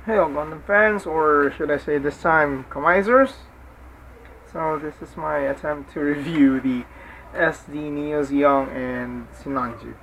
Hello Gundam fans, or should I say this time, Kamaizers? So this is my attempt to review the SD Neo Zeong and Sinanju.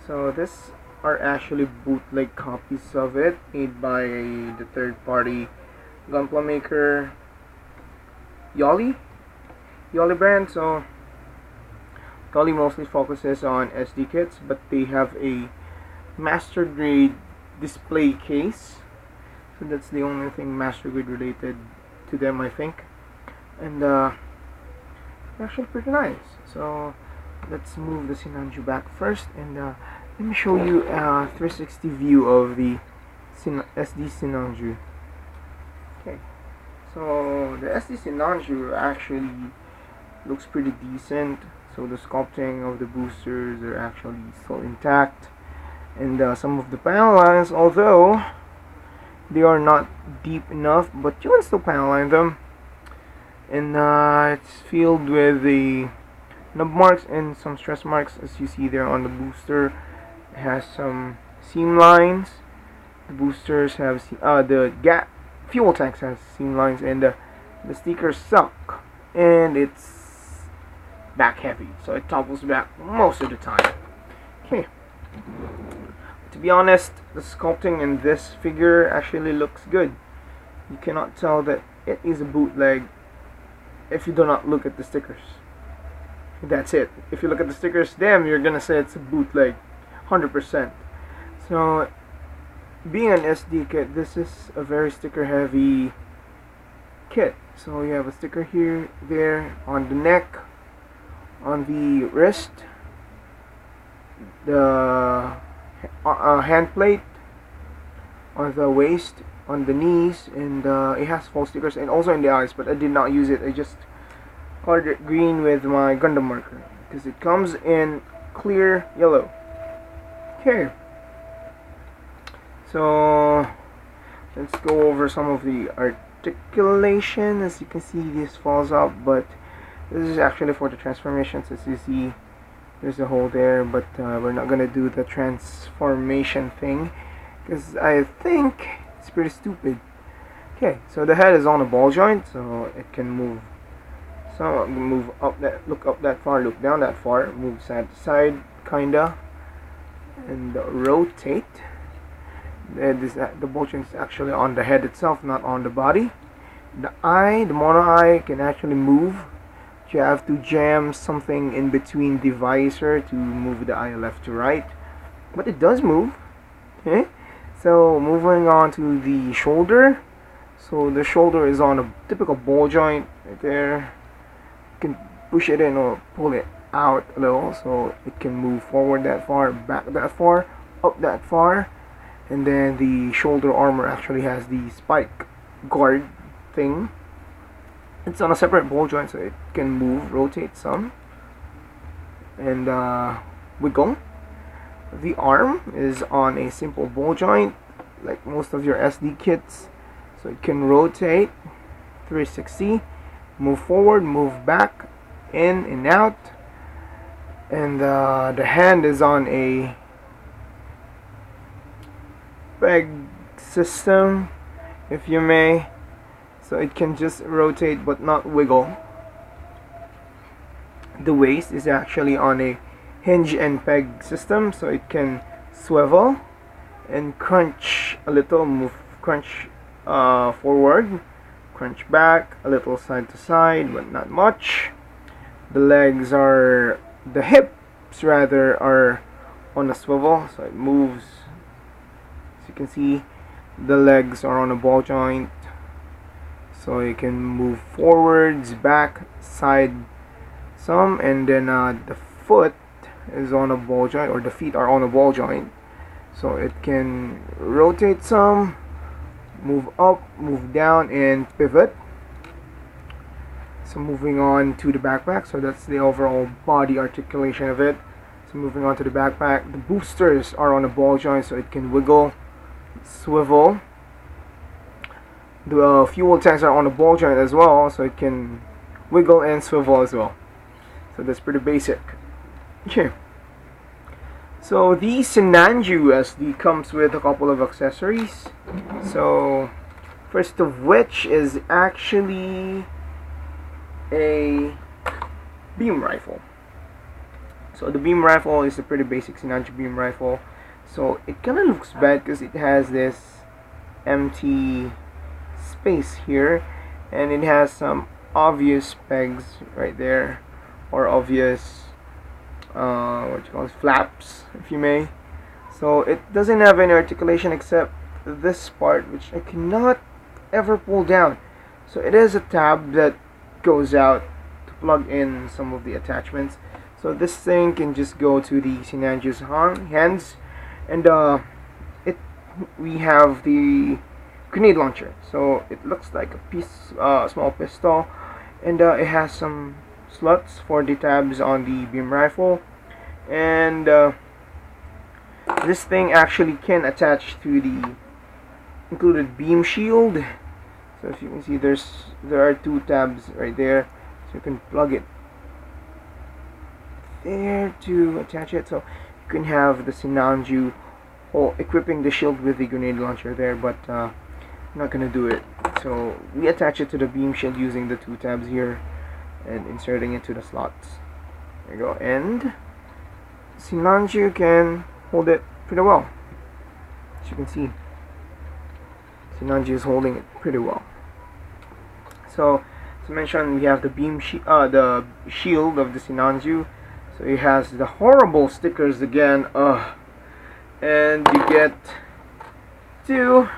So this are actually bootleg copies of it, made by the third party gunpla maker Yolly brand. So Yolly mostly focuses on SD kits, but they have a master grade display case. So that's the only thing master grade related to them, I think. And actually pretty nice. So let's move the Sinanju back first, and let me show you a 360 view of the SD Sinanju. Okay, so the SD Sinanju actually looks pretty decent. So the sculpting of the boosters are actually still intact, and some of the panel lines, although they are not deep enough, but you can still panel line them. And it's filled with the nub marks and some stress marks, as you see there on the booster. It has some seam lines. The boosters have fuel tanks has seam lines, and the stickers suck, and it's back heavy, so it topples back most of the time. Okay. To be honest, the sculpting in this figure actually looks good. You cannot tell that it is a bootleg if you do not look at the stickers. That's it. If you look at the stickers, damn, you're gonna say it's a bootleg, 100%. So, being an SD kit, this is a very sticker heavy kit. So you have a sticker here, there, on the neck, on the wrist, the hand plate, on the waist, on the knees, and it has false stickers, and also in the eyes, but I did not use it. I just colored it green with my Gundam marker because it comes in clear yellow. Okay, so let's go over some of the articulation. As you can see, this falls out, but this is actually for the transformations. As you see, there's a hole there, but we're not gonna do the transformation thing because I think it's pretty stupid. Okay, so the head is on a ball joint, so it can move. So move up that, look up that far, look down that far, move side to side, kinda, and rotate. The ball joint is actually on the head itself, not on the body. The eye, the mono eye, can actually move. You have to jam something in between the visor to move the eye left to right, but it does move. Okay, so moving on to the shoulder. So the shoulder is on a typical ball joint right there. You can push it in or pull it out a little, so it can move forward that far, back that far, up that far. And then the shoulder armor actually has the spike guard thing. It's on a separate ball joint, so it can move, rotate some, and wiggle. The arm is on a simple ball joint, like most of your SD kits, so it can rotate 360, move forward, move back, in and out. And the hand is on a peg system, if you may. So it can just rotate but not wiggle. The waist is actually on a hinge and peg system, so it can swivel and crunch a little, crunch forward, crunch back, a little side to side, but not much. The hips rather, are on a swivel, so it moves. As you can see, the legs are on a ball joint, so you can move forwards, back, side some, and then the foot is on a ball joint, or the feet are on a ball joint, so it can rotate some, move up, move down, and pivot. So moving on to the backpack, so that's the overall body articulation of it. So moving on to the backpack, the boosters are on a ball joint, so it can wiggle, swivel. The fuel tanks are on a ball joint as well, so it can wiggle and swivel as well. So that's pretty basic. Okay. So the Sinanju SD comes with a couple of accessories. So first of which is actually a beam rifle. So the beam rifle is a pretty basic Sinanju beam rifle. So it kind of looks bad because it has this empty space here, and it has some obvious pegs right there, or obvious what you call it, flaps, if you may. So it doesn't have any articulation except this part, which I cannot ever pull down. So it is a tab that goes out to plug in some of the attachments. So this thing can just go to the Sinanju's hands, and we have the grenade launcher. So it looks like a small pistol, and it has some slots for the tabs on the beam rifle, and this thing actually can attach to the included beam shield. So if you can see, there are two tabs right there, so you can plug it there to attach it. So you can have the Sinanju equipping the shield with the grenade launcher there, but I'm not gonna do it. So we attach it to the beam shield using the two tabs here and inserting it to the slots. There you go, and Sinanju can hold it pretty well. As you can see, Sinanju is holding it pretty well. So as mentioned, we have the the shield of the Sinanju. So it has the horrible stickers again, and you get two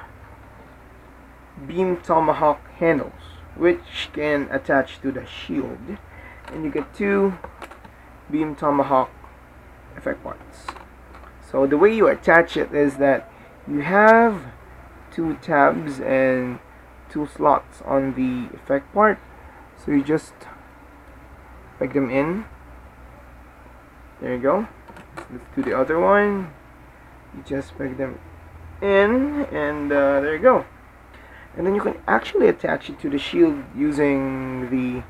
beam tomahawk handles which can attach to the shield, and you get two beam tomahawk effect parts. So the way you attach it is that you have two tabs and two slots on the effect part, so you just plug them in. There you go. Let's do the other one. You just plug them in, and there you go. And then you can actually attach it to the shield using the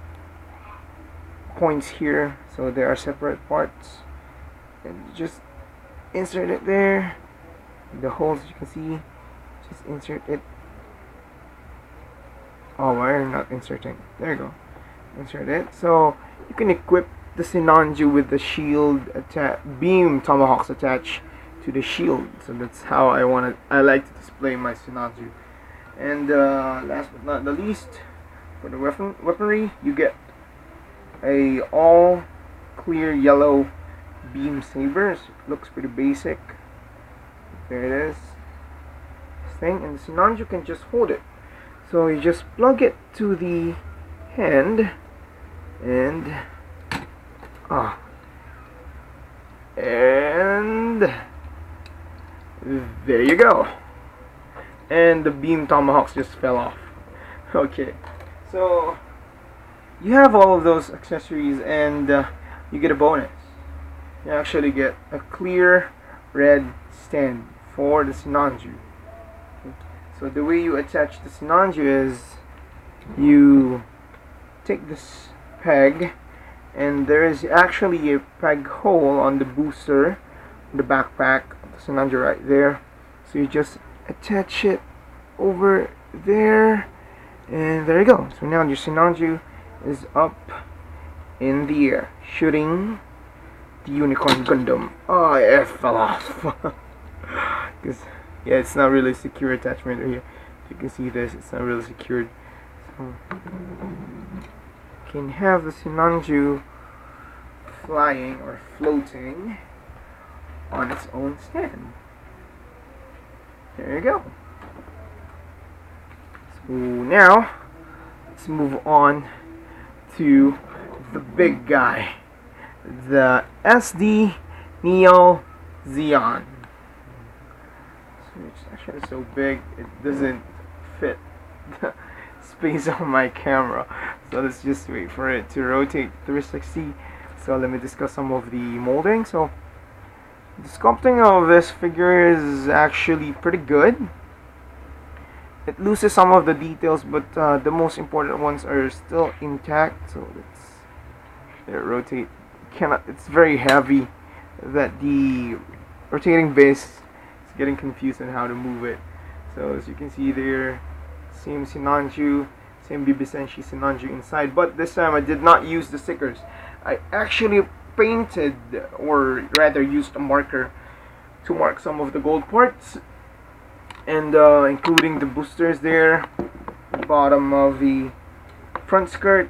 points here. So there are separate parts, and you just insert it there. The holes, you can see, just insert it. Oh, why are you not inserting? There you go. Insert it. So you can equip the Sinanju with the shield beam tomahawks attached to the shield. So that's how I like to display my Sinanju. And last but not the least, for the weaponry, you get a all clear yellow beam saber. So it looks pretty basic. There it is. This thing, and the Sinanju can just hold it. So you just plug it to the hand, and there you go. And the beam tomahawks just fell off. Okay, so you have all of those accessories, and you get a bonus. You actually get a clear red stand for the Sinanju. So the way you attach the Sinanju is you take this peg, and there is actually a peg hole on the booster, the backpack of the Sinanju right there. So you just attach it over there, and there you go. So now your Sinanju is up in the air, shooting the Unicorn Gundam. Oh, it fell off. Because yeah, it's not really secure attachment right here. If you can see this, it's not really secured. So you can have the Sinanju flying or floating on its own stand. There you go. So now let's move on to the big guy, the SD Neo Zeon. So it's actually so big it doesn't fit the space on my camera. So let's just wait for it to rotate 360. So let me discuss some of the molding. So the sculpting of this figure is actually pretty good. It loses some of the details, but the most important ones are still intact. So let's rotate. It's very heavy that the rotating base is getting confused on how to move it. So as you can see there, same Sinanju, same Bibisenshi Sinanju inside, but this time I did not use the stickers. I actually painted, or rather used a marker to mark some of the gold parts, and including the boosters there, the bottom of the front skirt,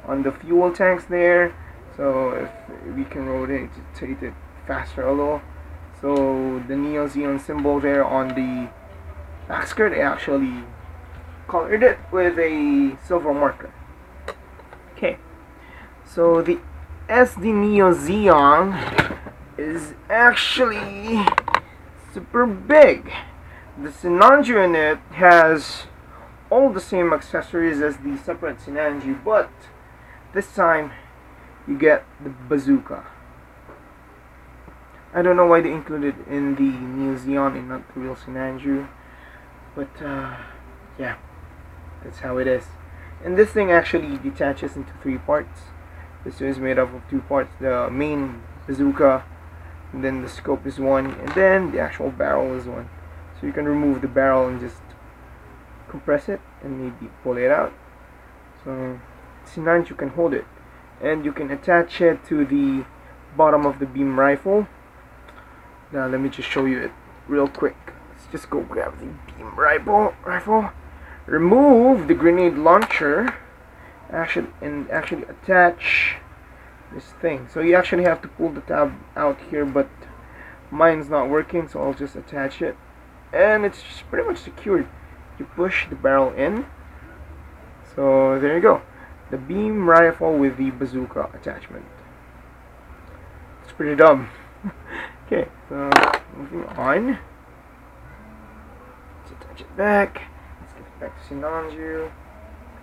on the fuel tanks there. So if we can rotate it faster a little, so the Neo Zeon symbol there on the back skirt, I actually colored it with a silver marker. Okay, so the SD Neo Zeon is actually super big. The Sinanju in it has all the same accessories as the separate Sinanju, but this time you get the bazooka. I don't know why they included in the Neo Zeon and not the real Sinanju, but yeah, that's how it is. And this thing actually detaches into 3 parts. This is made up of 2 parts: the main bazooka, and then the scope is 1, and then the actual barrel is 1. So you can remove the barrel and just compress it and maybe pull it out. So Sinanju can hold it, and you can attach it to the bottom of the beam rifle. Now let me just show you it real quick. Let's just go grab the beam rifle, remove the grenade launcher, and actually attach this thing. So you actually have to pull the tab out here, but mine's not working, so I'll just attach it, and it's just pretty much secured. You push the barrel in, so there you go, the beam rifle with the bazooka attachment. It's pretty dumb. Okay, so moving on, let's attach it back. Let's get it back to Sinanju.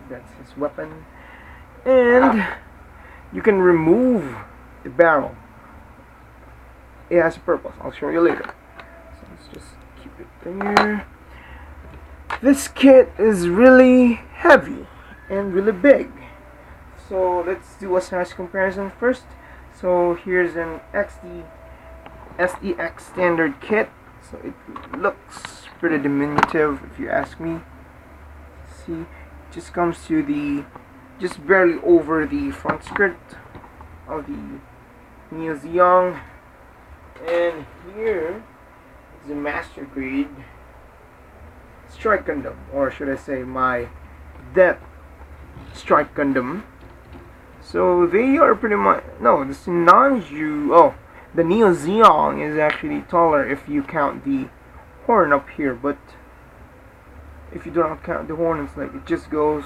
That's his weapon, and you can remove the barrel. It has a purpose, I'll show you later. So let's just keep it there. This kit is really heavy and really big, so let's do a size comparison first. So here's an SDX standard kit, so it looks pretty diminutive if you ask me. See, it just comes to the just barely over the front skirt of the Neo Zeon, and here is a master grade Strike Gundam, or should I say my Death Strike Gundam. So they are pretty much, no, the Sinanju, oh, the Neo Zeon is actually taller if you count the horn up here, but if you do not count the horn, it's like it just goes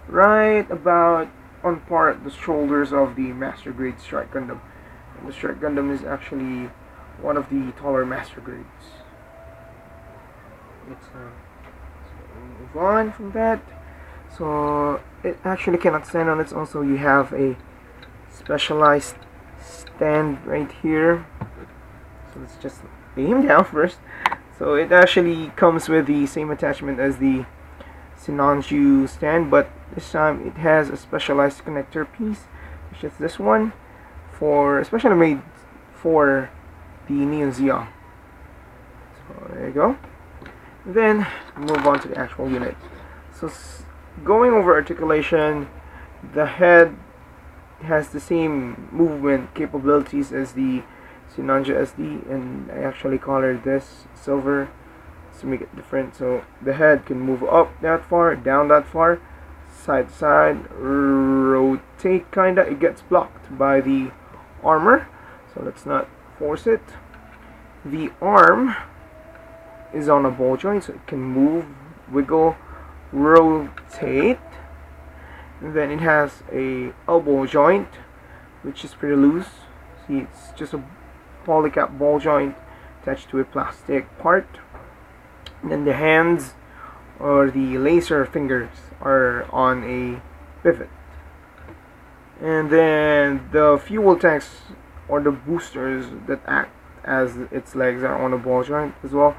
right about on par at the shoulders of the Master Grade Strike Gundam. And the Strike Gundam is actually one of the taller Master Grades. Let's move on from that. So it actually cannot stand on its own, so you have a specialized stand right here. So let's just lay him down first. So it actually comes with the same attachment as the Sinanju stand, but this time it has a specialized connector piece, which is this one, for especially made for the Neo Zeon. So there you go. Then move on to the actual unit. So going over articulation, the head has the same movement capabilities as the Sinanju SD, and I actually colored this silver to make it different. So the head can move up that far, down that far, side to side, rotate kinda. It gets blocked by the armor, so let's not force it. The arm is on a ball joint, so it can move, wiggle, rotate. And then it has a elbow joint, which is pretty loose. See, it's just a polycap ball joint attached to a plastic part. And then the hands, or the laser fingers, are on a pivot. And then the fuel tanks, or the boosters that act as its legs, are on a ball joint as well.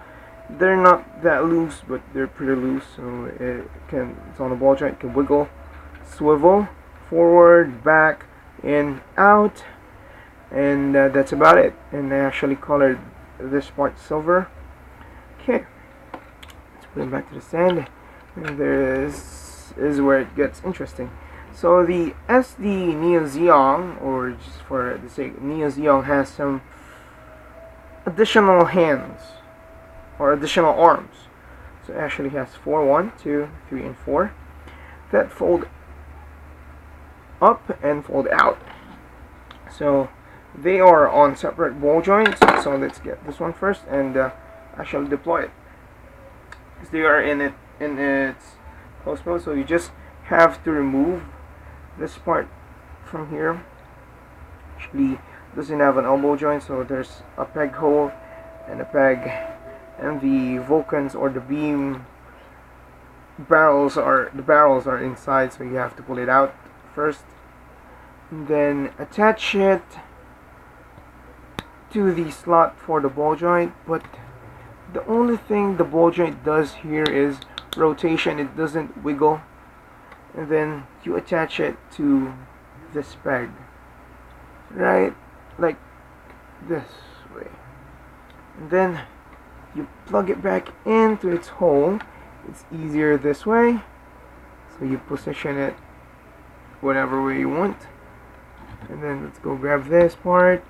They're not that loose, but they're pretty loose, so it's on a ball joint. It can wiggle, swivel, forward, back, in, out. and that's about it. And I actually colored this part silver. Okay, let's put it back to the stand, and there is where it gets interesting. So the SD Neo Zeong, or just for the sake, Neo Zeong has some additional hands or additional arms. So it actually has 4, 1, 2, 3, and 4 that fold up and fold out. So they are on separate ball joints. So let's get this one first and actually deploy it, because they are in its close mode. So you just have to remove this part from here. Actually doesn't have an elbow joint, so there's a peg hole and a peg, and the Vulcans or the beam barrels are inside, so you have to pull it out first and then attach it to the slot for the ball joint. But the only thing the ball joint does here is rotation. It doesn't wiggle. And then you attach it to this peg, right, like this way, and then you plug it back into its hole. It's easier this way, so you position it whatever way you want. And then let's go grab this part,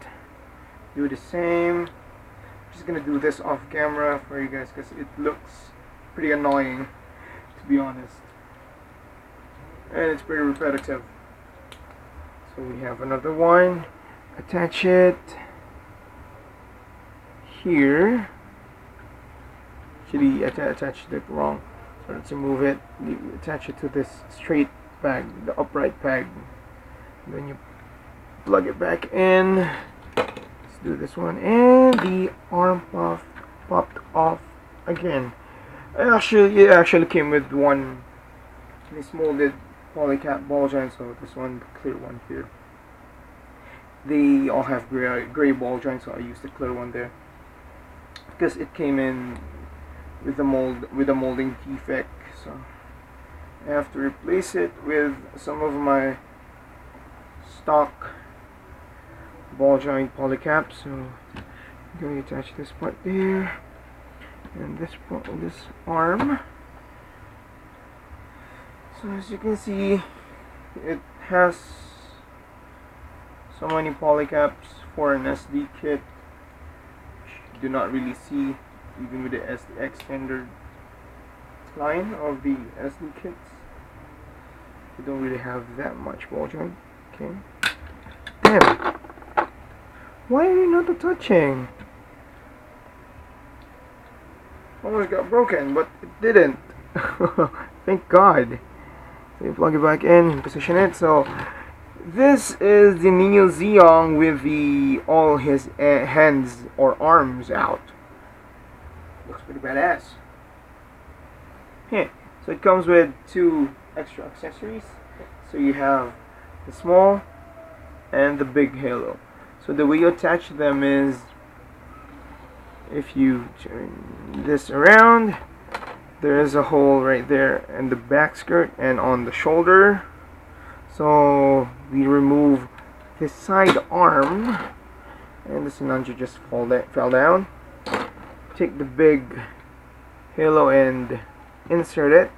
do the same. I'm just gonna do this off camera for you guys because it looks pretty annoying, to be honest, and it's pretty repetitive. So we have another one, attach it here. Actually, attached it wrong, so let's remove it. You attach it to this straight peg, the upright peg, and then you plug it back in. Let's do this one, and the arm popped off again. It actually came with this molded polycap ball joint, so this one, the clear one here. They all have gray ball joints, so I used the clear one there because it came in with the molding defect. So I have to replace it with some of my stock ball joint polycaps. So I'm going to attach this part there and this arm. So as you can see, it has so many polycaps for an SD kit, which you do not really see even with the SDX standard line of the SD kits. You don't really have that much ball joint. Okay. Damn. Why are you not attaching? Almost got broken, but it didn't. Thank God. So you plug it back in and position it. So this is the Neo Zeong with all his hands or arms out. Looks pretty badass. Yeah. So it comes with 2 extra accessories. So you have the small and the big halo. So the way you attach them is, if you turn this around, there is a hole right there in the back skirt and on the shoulder. So we remove this side arm, and the Sinanju just fell down. Take the big halo and insert it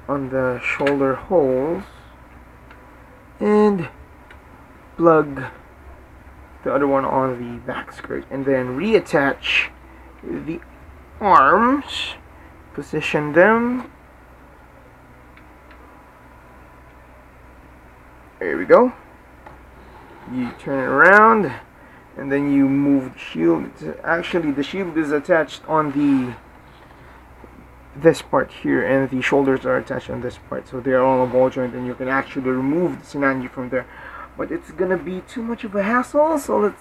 on the shoulder holes, and plug the other one on the back skirt, and then reattach the arms, position them. There we go. You turn it around and then you move the shield. Actually, the shield is attached on this part here, and the shoulders are attached on this part, so they are on a ball joint, and you can actually remove the Sinanju from there. But it's gonna be too much of a hassle, so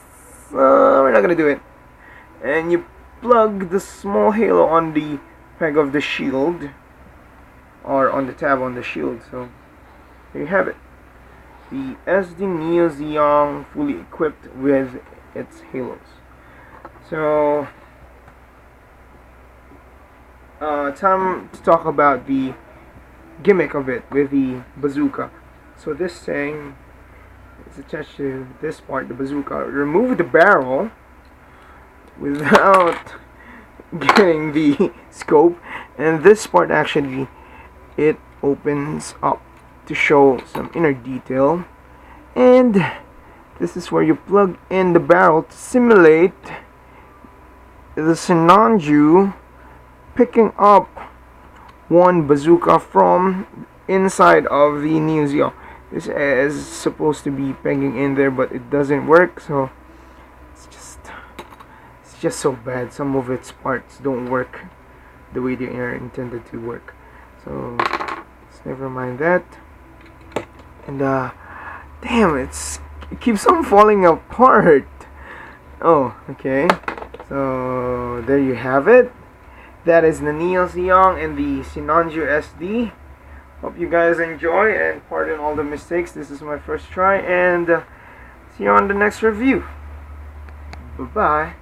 we're not gonna do it. And you plug the small halo on the peg of the shield, or on the tab on the shield. So there you have it, the SD Neo Zeon fully equipped with its halos. So time to talk about the gimmick of it with the bazooka. So this thing It's attached to this part, the bazooka. Remove the barrel without getting the scope, and this part actually it opens up to show some inner detail, and this is where you plug in the barrel to simulate the Sinanju picking up one bazooka from inside of the new Zeon. This is supposed to be pegging in there, but it doesn't work, so it's just so bad. Some of its parts don't work the way they are intended to work, so let's never mind that. And damn, it keeps on falling apart. Oh, okay, so there you have it. That is the Neo Zeong and the Sinanju SD. Hope you guys enjoy, and pardon all the mistakes. This is my first try, and see you on the next review. Bye bye.